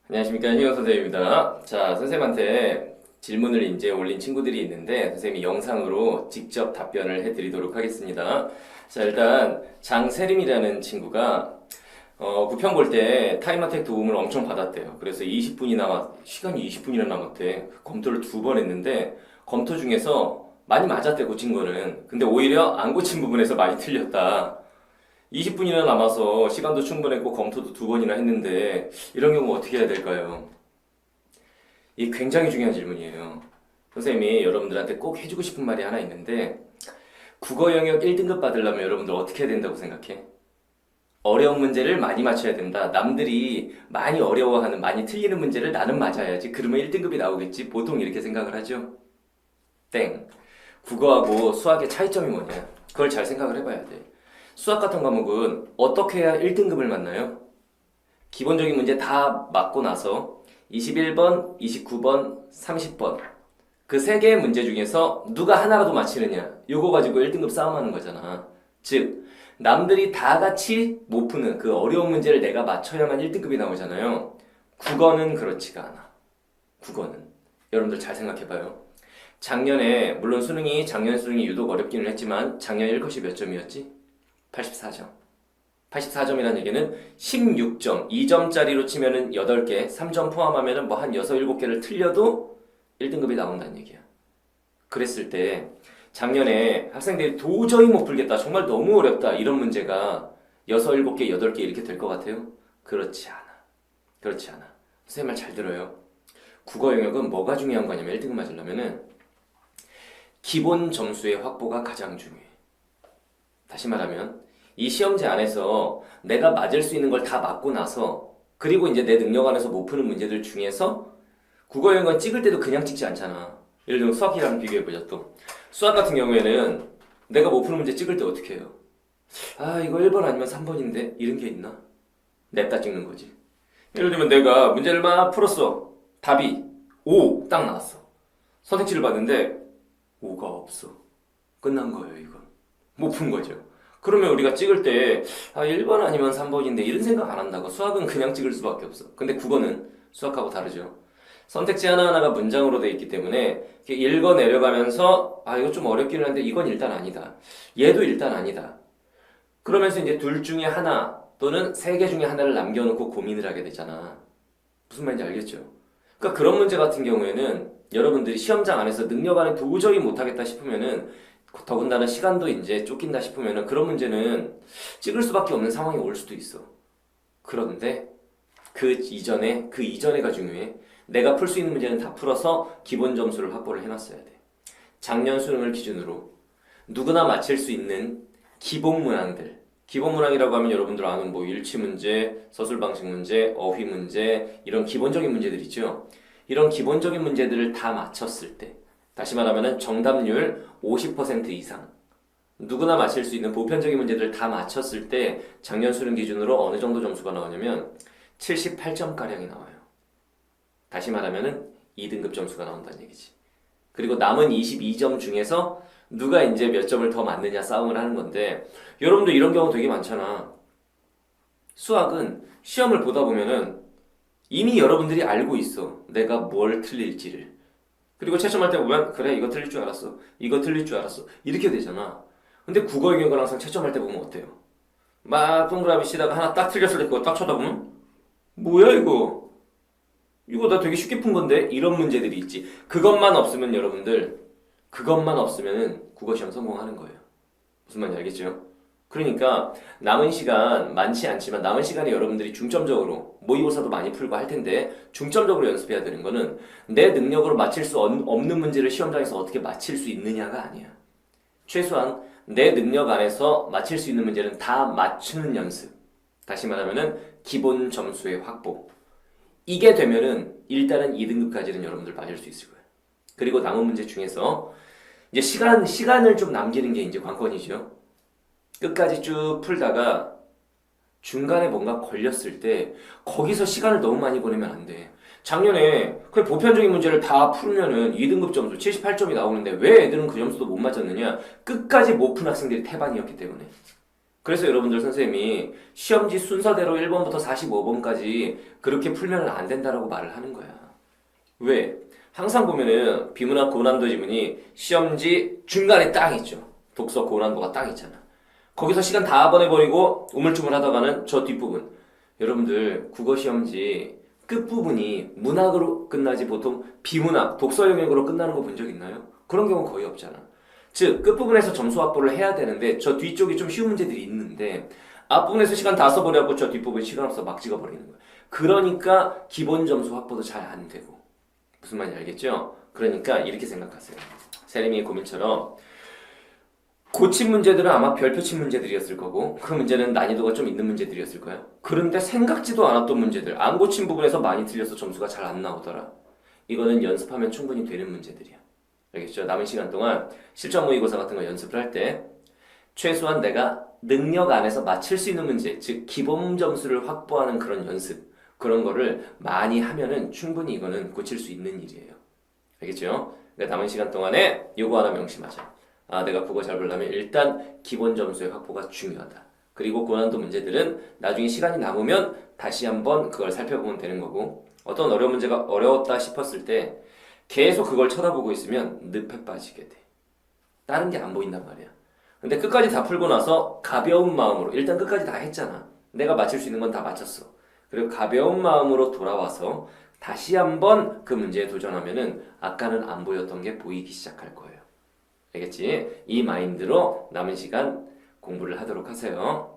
안녕하십니까, 희영 선생님입니다. 자, 선생님한테 질문을 이제 올린 친구들이 있는데 선생님이 영상으로 직접 답변을 해드리도록 하겠습니다. 자, 일단 장세림이라는 친구가 구평 볼 때 타임어택 도움을 엄청 받았대요. 그래서 시간이 20분이나 남았대. 검토를 2번 했는데 검토 중에서 많이 맞았대, 고친 거는. 근데 오히려 안 고친 부분에서 많이 틀렸다. 20분이나 남아서 시간도 충분했고 검토도 2번이나 했는데 이런 경우 어떻게 해야 될까요? 이 굉장히 중요한 질문이에요. 선생님이 여러분들한테 꼭 해주고 싶은 말이 하나 있는데, 국어 영역 1등급 받으려면 여러분들 어떻게 해야 된다고 생각해? 어려운 문제를 많이 맞춰야 된다. 남들이 많이 어려워하는, 많이 틀리는 문제를 나는 맞아야지. 그러면 1등급이 나오겠지. 보통 이렇게 생각을 하죠. 땡. 국어하고 수학의 차이점이 뭐냐? 그걸 잘 생각을 해봐야 돼. 수학 같은 과목은 어떻게 해야 1등급을 맞나요? 기본적인 문제 다 맞고 나서 21번, 29번, 30번 그 3개의 문제 중에서 누가 하나라도 맞히느냐, 요거 가지고 1등급 싸움하는 거잖아. 즉 남들이 다 같이 못 푸는 그 어려운 문제를 내가 맞춰야만 1등급이 나오잖아요. 국어는 그렇지가 않아. 국어는 여러분들 잘 생각해봐요. 작년에 물론 작년 수능이 유독 어렵기는 했지만 작년 1컷이 몇 점이었지? 84점. 84점이라는 얘기는 16점, 2점짜리로 치면은 8개, 3점 포함하면은 뭐 한 6, 7개를 틀려도 1등급이 나온다는 얘기야. 그랬을 때 작년에 학생들이 도저히 못 풀겠다, 정말 너무 어렵다, 이런 문제가 6, 7개, 8개 이렇게 될 것 같아요? 그렇지 않아. 그렇지 않아. 선생님 말 잘 들어요. 국어 영역은 뭐가 중요한 거냐면 1등급 맞으려면은 기본 점수의 확보가 가장 중요해. 다시 말하면 이 시험지 안에서 내가 맞을 수 있는 걸 다 맞고 나서, 그리고 이제 내 능력 안에서 못 푸는 문제들 중에서 국어 영역은 찍을 때도 그냥 찍지 않잖아. 예를 들면 수학이랑 비교해보자. 또 수학 같은 경우에는 내가 못 푸는 문제 찍을 때 어떻게 해요? 아, 이거 1번 아니면 3번인데 이런 게 있나? 냅다 찍는 거지. 예를 들면 내가 문제를 막 풀었어. 답이 5 딱 나왔어. 선택지를 봤는데 5가 없어. 끝난 거예요. 이건 못 푼 거죠. 그러면 우리가 찍을 때 1번 아니면 3번인데 이런 생각 안 한다고. 수학은 그냥 찍을 수밖에 없어. 근데 국어는 수학하고 다르죠. 선택지 하나하나가 문장으로 되어 있기 때문에 이렇게 읽어 내려가면서 이거 좀 어렵기는 한데 이건 일단 아니다, 얘도 일단 아니다, 그러면서 이제 둘 중에 하나 또는 3개 중에 하나를 남겨놓고 고민을 하게 되잖아. 무슨 말인지 알겠죠? 그러니까 그런 문제 같은 경우에는 여러분들이 시험장 안에서 능력 안에 도저히 못하겠다 싶으면은, 더군다나 시간도 이제 쫓긴다 싶으면은 그런 문제는 찍을 수밖에 없는 상황이 올 수도 있어. 그런데 그 이전에가 중요해. 내가 풀 수 있는 문제는 다 풀어서 기본 점수를 확보를 해놨어야 돼. 작년 수능을 기준으로 누구나 맞힐 수 있는 기본 문항들. 기본 문항이라고 하면 여러분들 아는 뭐 일치 문제, 서술 방식 문제, 어휘 문제, 이런 기본적인 문제들 있죠. 이런 기본적인 문제들을 다 맞췄을 때, 다시 말하면 정답률 50% 이상, 누구나 맞힐 수 있는 보편적인 문제들을 다 맞췄을 때 작년 수능 기준으로 어느 정도 점수가 나오냐면 78점가량이 나와요. 다시 말하면 2등급 점수가 나온다는 얘기지. 그리고 남은 22점 중에서 누가 이제 몇 점을 더 맞느냐 싸움을 하는 건데, 여러분도 이런 경우 되게 많잖아. 수학은 시험을 보다 보면은 이미 여러분들이 알고 있어. 내가 뭘 틀릴지를. 그리고 채점할 때 보면 그래, 이거 틀릴 줄 알았어, 이거 틀릴 줄 알았어, 이렇게 되잖아. 근데 국어 영역을 항상 채점할 때 보면 어때요? 막 동그라미 치다가 하나 딱 틀렸을 때 그거 딱 쳐다보면 뭐야 이거 나 되게 쉽게 푼 건데, 이런 문제들이 있지. 그것만 없으면 여러분들, 그것만 없으면은 국어시험 성공하는 거예요. 무슨 말인지 알겠죠? 그러니까 남은 시간 많지 않지만 남은 시간에 여러분들이 중점적으로 모의고사도 많이 풀고 할 텐데 중점적으로 연습해야 되는 거는 내 능력으로 맞힐 수 없는 문제를 시험장에서 어떻게 맞힐 수 있느냐가 아니야. 최소한 내 능력 안에서 맞힐 수 있는 문제는 다 맞추는 연습. 다시 말하면은 기본 점수의 확보. 이게 되면은 일단은 2등급까지는 여러분들 맞을 수 있을 거예요. 그리고 남은 문제 중에서 이제 시간을 좀 남기는 게 이제 관건이죠. 끝까지 쭉 풀다가 중간에 뭔가 걸렸을 때 거기서 시간을 너무 많이 보내면 안 돼. 작년에 그 보편적인 문제를 다 풀면은 2등급 점수 78점이 나오는데 왜 애들은 그 점수도 못 맞췄느냐? 끝까지 못 푼 학생들이 태반이었기 때문에. 그래서 여러분들 선생님이 시험지 순서대로 1번부터 45번까지 그렇게 풀면 안 된다라고 말을 하는 거야. 왜? 항상 보면은 비문학 고난도 지문이 시험지 중간에 딱 있죠. 독서 고난도가 딱 있잖아. 거기서 시간 다 보내버리고 우물쭈물 하다가는 저 뒷부분. 여러분들 국어 시험지 끝부분이 문학으로 끝나지 보통 비문학, 독서 영역으로 끝나는 거 본 적 있나요? 그런 경우 거의 없잖아. 즉 끝부분에서 점수 확보를 해야 되는데 저 뒤쪽이 좀 쉬운 문제들이 있는데 앞부분에서 시간 다 써버려갖고 저 뒷부분 시간 없어 막 찍어버리는 거야. 그러니까 기본 점수 확보도 잘 안 되고. 무슨 말인지 알겠죠? 그러니까 이렇게 생각하세요. 세림이의 고민처럼 고친 문제들은 아마 별표 친 문제들이었을 거고 그 문제는 난이도가 좀 있는 문제들이었을 거야. 그런데 생각지도 않았던 문제들, 안 고친 부분에서 많이 틀려서 점수가 잘 안 나오더라. 이거는 연습하면 충분히 되는 문제들이야. 알겠죠? 남은 시간 동안 실전 모의고사 같은 거 연습을 할 때 최소한 내가 능력 안에서 맞출 수 있는 문제, 즉 기본 점수를 확보하는 그런 연습, 그런 거를 많이 하면은 충분히 이거는 고칠 수 있는 일이에요. 알겠죠? 그러니까 남은 시간 동안에 요거 하나 명심하자. 아, 내가 국어 잘 보려면 일단 기본 점수의 확보가 중요하다. 그리고 고난도 문제들은 나중에 시간이 남으면 다시 한번 그걸 살펴보면 되는 거고 어떤 어려운 문제가 어려웠다 싶었을 때 계속 그걸 쳐다보고 있으면 늪에 빠지게 돼. 다른 게 안 보인단 말이야. 근데 끝까지 다 풀고 나서 가벼운 마음으로 일단 끝까지 다 했잖아. 내가 맞출 수 있는 건 다 맞췄어. 그리고 가벼운 마음으로 돌아와서 다시 한번 그 문제에 도전하면은 아까는 안 보였던 게 보이기 시작할 거예요. 알겠지? 이 마인드로 남은 시간 공부를 하도록 하세요.